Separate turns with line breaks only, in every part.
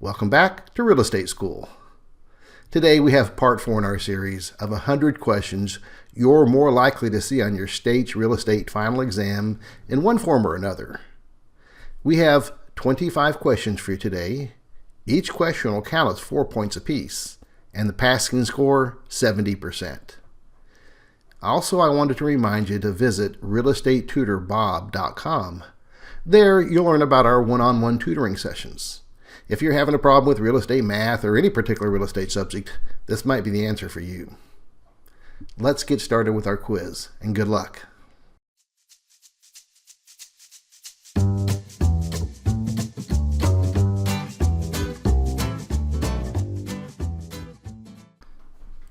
Welcome back to Real Estate School. Today we have part 4 in our series of 100 questions you're more likely to see on your state's real estate final exam in one form or another. We have 25 questions for you today. Each question will count as 4 points apiece, and the passing score 70%. Also, I wanted to remind you to visit realestatetutorbob.com. There you'll learn about our one-on-one tutoring sessions. If you're having a problem with real estate math or any particular real estate subject, this might be the answer for you. Let's get started with our quiz, and good luck.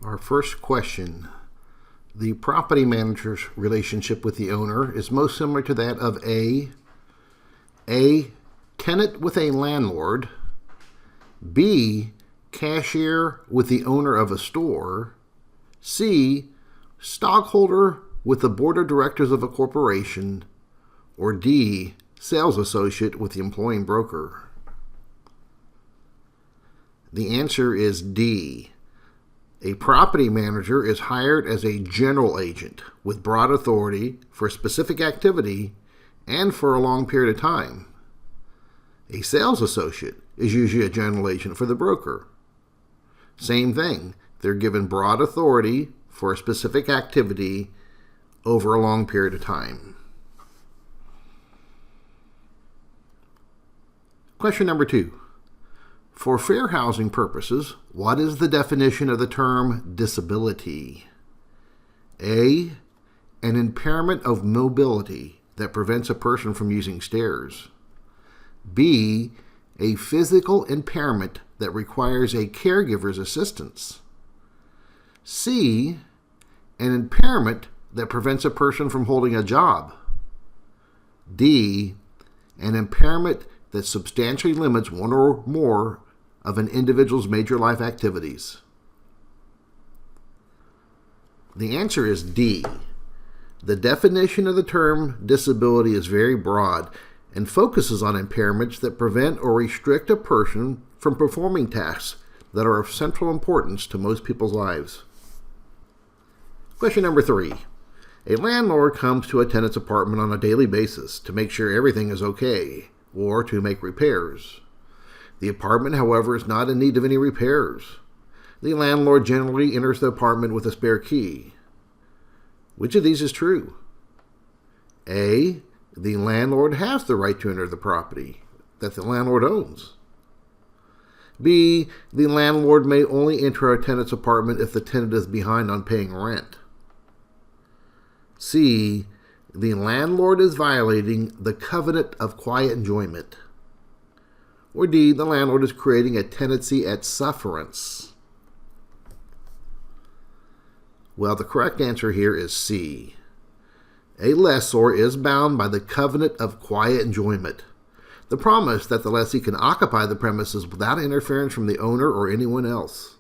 Our first question. The property manager's relationship with the owner is most similar to that of A tenant with a landlord, B, cashier with the owner of a store, C, stockholder with the board of directors of a corporation, or D, sales associate with the employing broker. The answer is D. A property manager is hired as a general agent with broad authority for specific activity and for a long period of time. A sales associate is usually a general agent for the broker. Same thing, they're given broad authority for a specific activity over a long period of time. Question number 2. For fair housing purposes, what is the definition of the term disability? A, an impairment of mobility that prevents a person from using stairs. B, a physical impairment that requires a caregiver's assistance. C, an impairment that prevents a person from holding a job. D, an impairment that substantially limits one or more of an individual's major life activities. The answer is D. The definition of the term disability is very broad and focuses on impairments that prevent or restrict a person from performing tasks that are of central importance to most people's lives. Question number 3. A landlord comes to a tenant's apartment on a daily basis to make sure everything is okay or to make repairs. The apartment, however, is not in need of any repairs. The landlord generally enters the apartment with a spare key. Which of these is true? A, the landlord has the right to enter the property that the landlord owns. B, the landlord may only enter a tenant's apartment if the tenant is behind on paying rent. C, the landlord is violating the covenant of quiet enjoyment. Or D, the landlord is creating a tenancy at sufferance. Well, the correct answer here is C. A lessor is bound by the covenant of quiet enjoyment, the promise that the lessee can occupy the premises without interference from the owner or anyone else.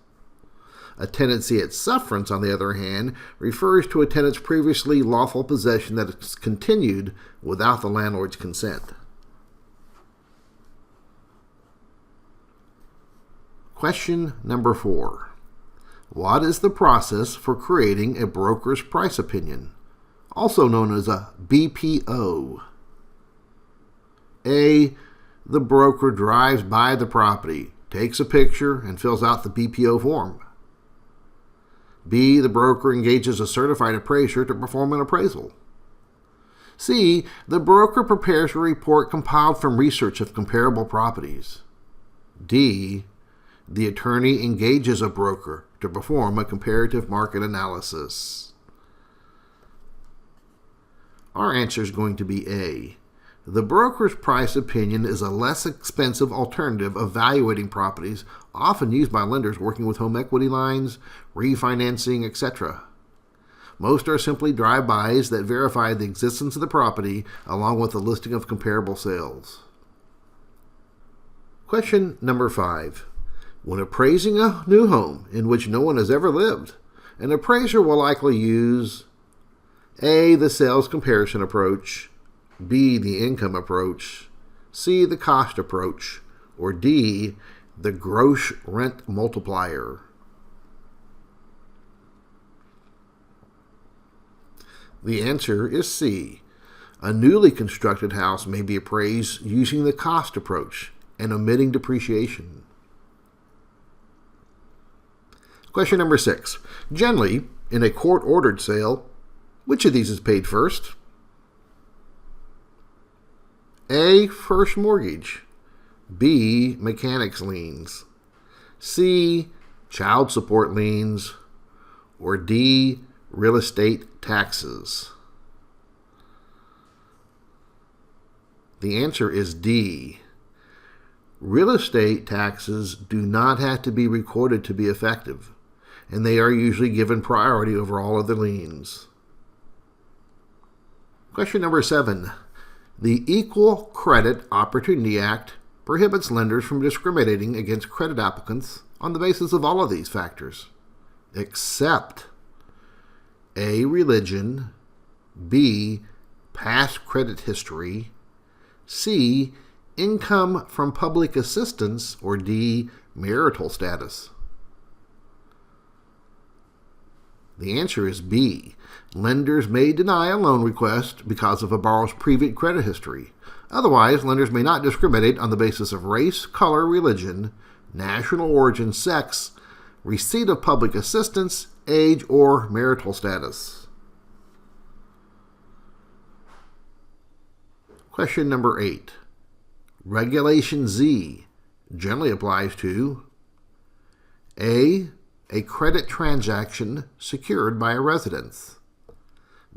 A tenancy at sufferance, on the other hand, refers to a tenant's previously lawful possession that is continued without the landlord's consent. Question number 4. What is the process for creating a broker's price opinion, also known as a BPO? A, the broker drives by the property, takes a picture, and fills out the BPO form. B, the broker engages a certified appraiser to perform an appraisal. C, the broker prepares a report compiled from research of comparable properties. D, the attorney engages a broker to perform a comparative market analysis. Our answer is going to be A. The broker's price opinion is a less expensive alternative of evaluating properties, often used by lenders working with home equity lines, refinancing, etc. Most are simply drive-bys that verify the existence of the property along with a listing of comparable sales. Question number 5. When appraising a new home in which no one has ever lived, an appraiser will likely use A, the sales comparison approach, B, the income approach, C, the cost approach, or D, the gross rent multiplier. The answer is C. A newly constructed house may be appraised using the cost approach and omitting depreciation. Question number 6. Generally, in a court-ordered sale, which of these is paid first? A. First mortgage. B. Mechanics liens. C. Child support liens. Or D. Real estate taxes. The answer is D. Real estate taxes do not have to be recorded to be effective, and they are usually given priority over all other liens. Question number 7. The Equal Credit Opportunity Act prohibits lenders from discriminating against credit applicants on the basis of all of these factors, except A. Religion, B. Past credit history, C. Income from public assistance, or D. Marital status. The answer is B. Lenders may deny a loan request because of a borrower's previous credit history. Otherwise, lenders may not discriminate on the basis of race, color, religion, national origin, sex, receipt of public assistance, age, or marital status. Question number 8. Regulation Z generally applies to A. A credit transaction secured by a residence.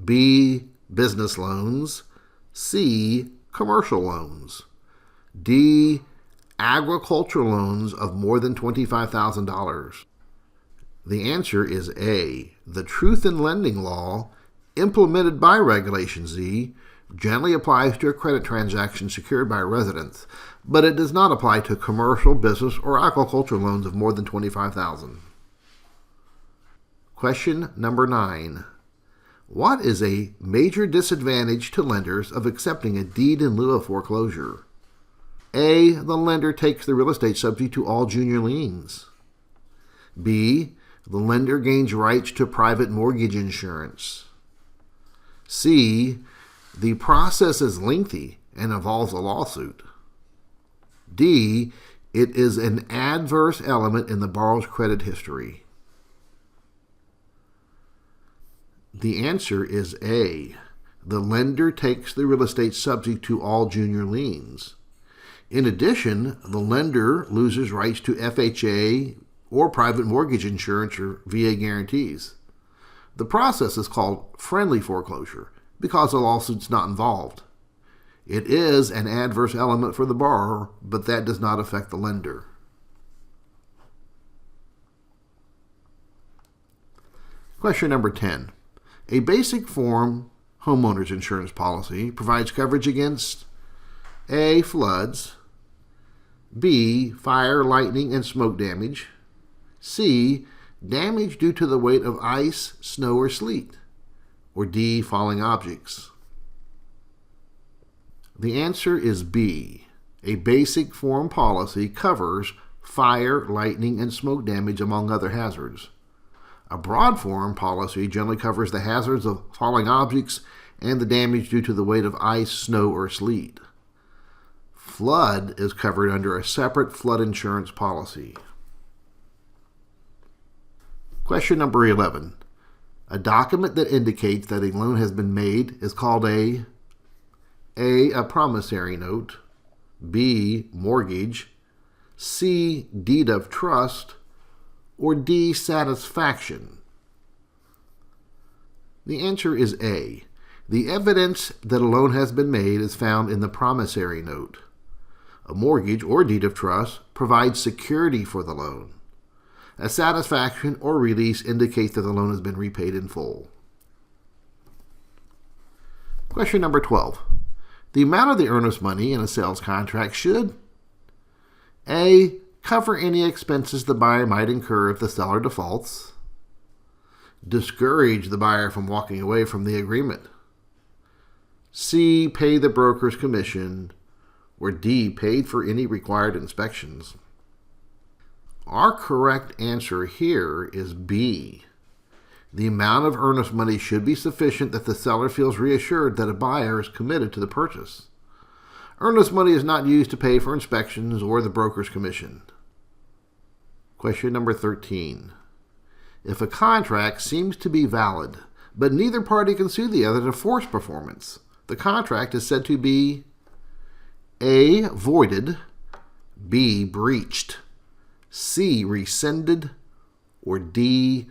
B. Business loans. C. Commercial loans. D. Agricultural loans of more than $25,000. The answer is A. The Truth in Lending Law, implemented by Regulation Z, generally applies to a credit transaction secured by a residence, but it does not apply to commercial, business, or agricultural loans of more than $25,000. Question number 9. What is a major disadvantage to lenders of accepting a deed in lieu of foreclosure? A. The lender takes the real estate subject to all junior liens. B. The lender gains rights to private mortgage insurance. C. The process is lengthy and involves a lawsuit. D. It is an adverse element in the borrower's credit history. The answer is A. The lender takes the real estate subject to all junior liens. In addition, the lender loses rights to FHA or private mortgage insurance or VA guarantees. The process is called friendly foreclosure because a lawsuit's not involved. It is an adverse element for the borrower, but that does not affect the lender. Question number 10. A basic form homeowners insurance policy provides coverage against A. Floods, B. Fire, lightning, and smoke damage, C. Damage due to the weight of ice, snow, or sleet, or D. Falling objects. The answer is B. A basic form policy covers fire, lightning, and smoke damage, among other hazards. A broad form policy generally covers the hazards of falling objects and the damage due to the weight of ice, snow, or sleet. Flood is covered under a separate flood insurance policy. Question number 11. A document that indicates that a loan has been made is called A. Promissory note, B. Mortgage, C. Deed of trust, or D. Satisfaction. The answer is A. The evidence that a loan has been made is found in the promissory note. A mortgage or deed of trust provides security for the loan. A satisfaction or release indicates that the loan has been repaid in full. Question number 12. The amount of the earnest money in a sales contract should A. Cover any expenses the buyer might incur if the seller defaults. Discourage the buyer from walking away from the agreement. C. Pay the broker's commission. Or D. Paid for any required inspections. Our correct answer here is B. The amount of earnest money should be sufficient that the seller feels reassured that a buyer is committed to the purchase. Earnest money is not used to pay for inspections or the broker's commission. Question number 13. If a contract seems to be valid, but neither party can sue the other to force performance, the contract is said to be A. Voided, B. Breached, C. Rescinded, or D.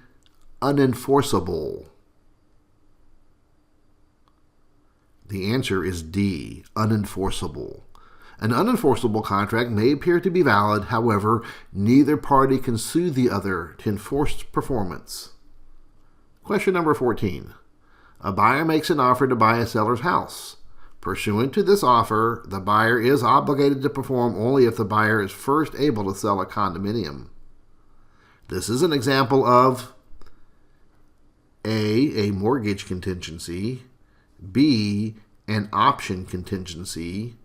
Unenforceable. The answer is D. Unenforceable. An unenforceable contract may appear to be valid, however, neither party can sue the other to enforce performance. Question number 14. A buyer makes an offer to buy a seller's house. Pursuant to this offer, the buyer is obligated to perform only if the buyer is first able to sell a condominium. This is an example of A. Mortgage contingency, B. An option contingency,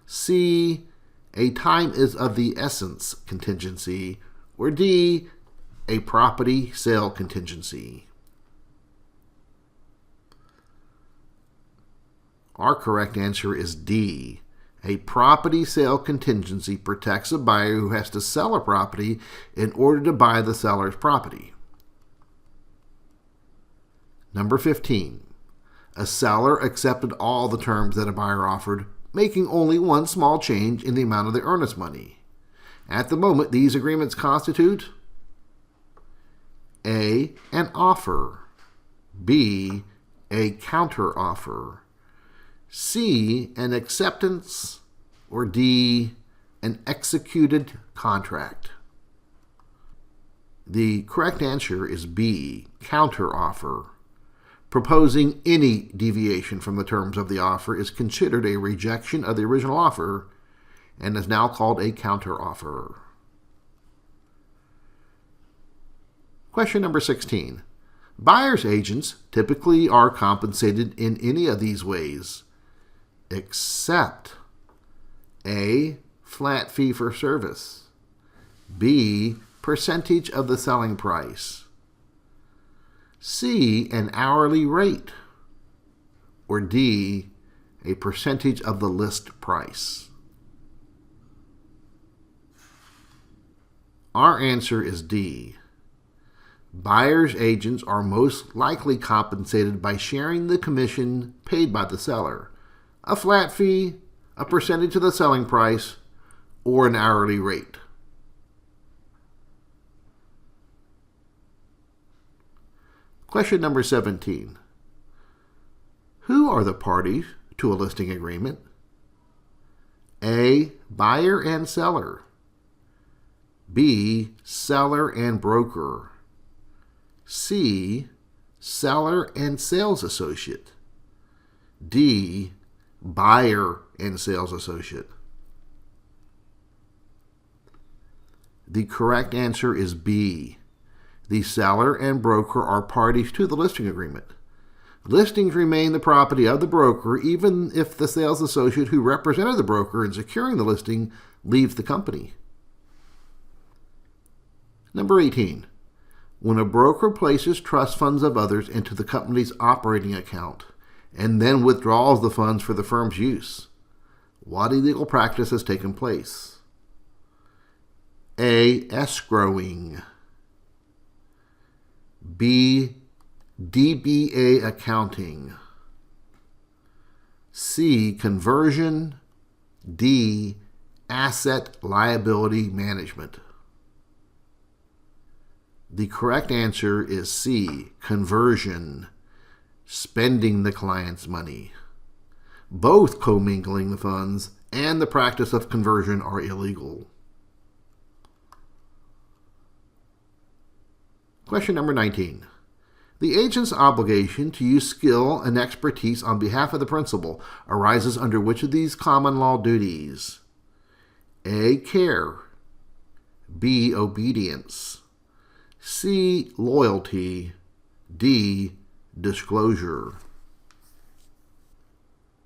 C. A time is of the essence contingency, or D. A property sale contingency. Our correct answer is D. A property sale contingency protects a buyer who has to sell a property in order to buy the seller's property. Number 15. A seller accepted all the terms that a buyer offered, making only one small change in the amount of the earnest money. At the moment, these agreements constitute A. An offer, B. A counteroffer, C. An acceptance, or D. An executed contract. The correct answer is B. Counteroffer. Proposing any deviation from the terms of the offer is considered a rejection of the original offer and is now called a counteroffer. Question number 16. Buyer's agents typically are compensated in any of these ways, except A. Flat fee for service, B. Percentage of the selling price, C. An hourly rate, or D. A percentage of the list price. Our answer is D. Buyer's agents are most likely compensated by sharing the commission paid by the seller, a flat fee, a percentage of the selling price, or an hourly rate. Question number 17. Who are the parties to a listing agreement? A. Buyer and seller, B. Seller and broker, C. Seller and sales associate, D. Buyer and sales associate. The correct answer is B. The seller and broker are parties to the listing agreement. Listings remain the property of the broker even if the sales associate who represented the broker in securing the listing leaves the company. Number 18. When a broker places trust funds of others into the company's operating account and then withdraws the funds for the firm's use, what illegal practice has taken place? A. Escrowing, B. DBA accounting, C. Conversion, D. Asset liability management. The correct answer is C. Conversion, spending the client's money. Both commingling the funds and the practice of conversion are illegal. Question number 19. The agent's obligation to use skill and expertise on behalf of the principal arises under which of these common law duties? A. Care, B. Obedience, C. Loyalty, D. Disclosure.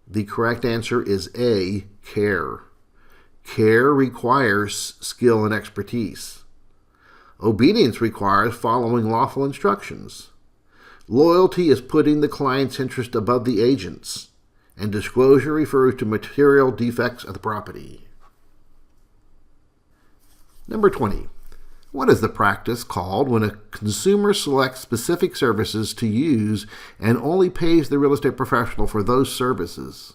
The correct answer is A. Care. Care requires skill and expertise. Obedience requires following lawful instructions. Loyalty is putting the client's interest above the agent's. And disclosure refers to material defects of the property. Number 20. What is the practice called when a consumer selects specific services to use and only pays the real estate professional for those services?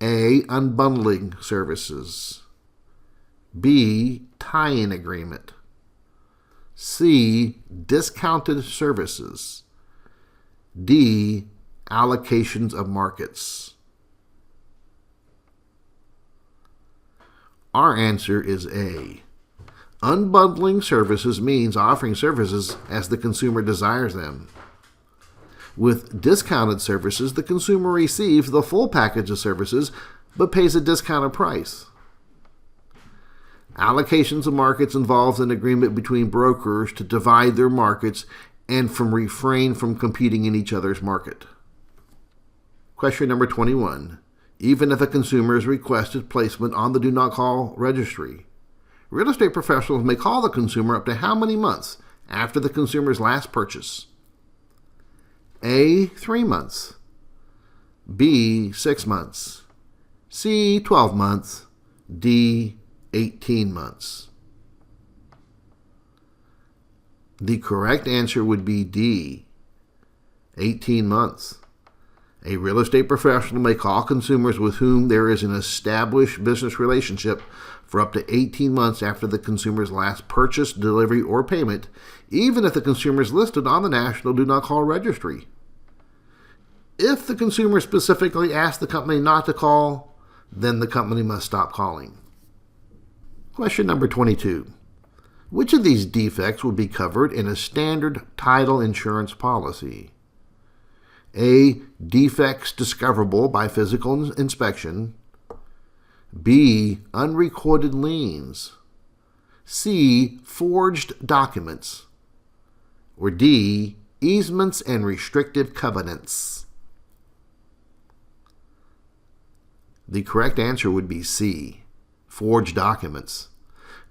A. Unbundling services. B. Tie-in agreement. C. Discounted services. D. Allocations of markets. Our answer is A. Unbundling services means offering services as the consumer desires them. With discounted services, the consumer receives the full package of services but pays a discounted price. Allocations of markets involves an agreement between brokers to divide their markets and refrain from competing in each other's market. Question number 21. Even if a consumer has requested placement on the Do Not Call registry, real estate professionals may call the consumer up to how many months after the consumer's last purchase? A. 3 months. B. 6 months. C. 12 months. D. 18 months. The correct answer would be D. 18 months. A real estate professional may call consumers with whom there is an established business relationship for up to 18 months after the consumer's last purchase, delivery, or payment, even if the consumer is listed on the National Do Not Call Registry. If the consumer specifically asks the company not to call, then the company must stop calling. Question number 22. Which of these defects will be covered in a standard title insurance policy? A. Defects discoverable by physical inspection. B. Unrecorded liens. C. Forged documents. Or D. Easements and restrictive covenants. The correct answer would be C. Forged documents.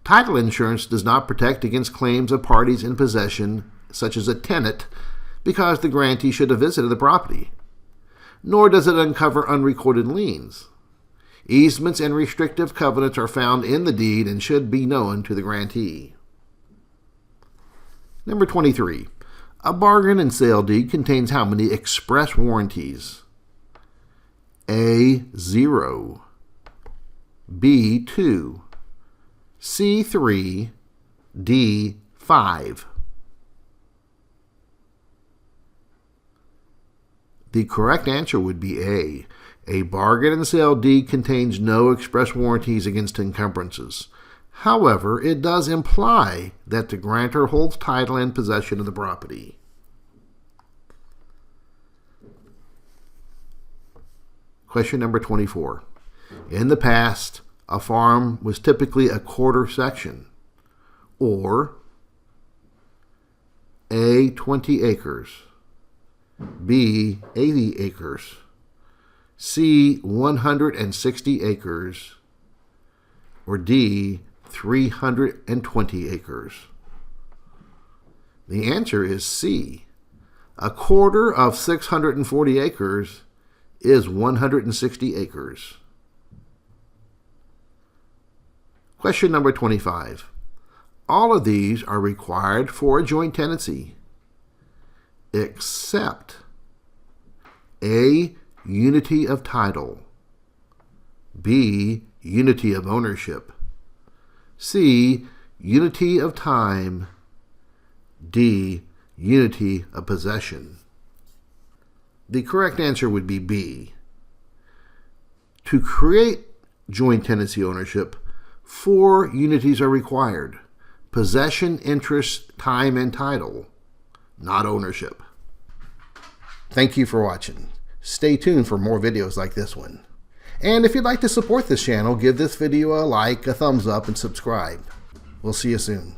Title insurance does not protect against claims of parties in possession, such as a tenant, because the grantee should have visited the property. Nor does it uncover unrecorded liens. Easements and restrictive covenants are found in the deed and should be known to the grantee. Number 23. A bargain and sale deed contains how many express warranties? A. 0. B. 2. C. 3. D. 5. The correct answer would be A. A bargain and sale deed contains no express warranties against encumbrances. However, it does imply that the grantor holds title and possession of the property. Question number 24. In the past, a farm was typically a quarter section, or A. 20 acres. B. 80 acres. C. 160 acres. Or D. 320 acres. The answer is C. A quarter of 640 acres is 160 acres. Question number 25. All of these are required for a joint tenancy, except A. Unity of title. B. Unity of ownership. C. Unity of time. D. Unity of possession. The correct answer would be B. To create joint tenancy ownership, 4 unities are required: possession, interest, time, and title, not ownership. Thank you for watching. Stay tuned for more videos like this one. And if you'd like to support this channel, give this video a like, a thumbs up, and subscribe. We'll see you soon.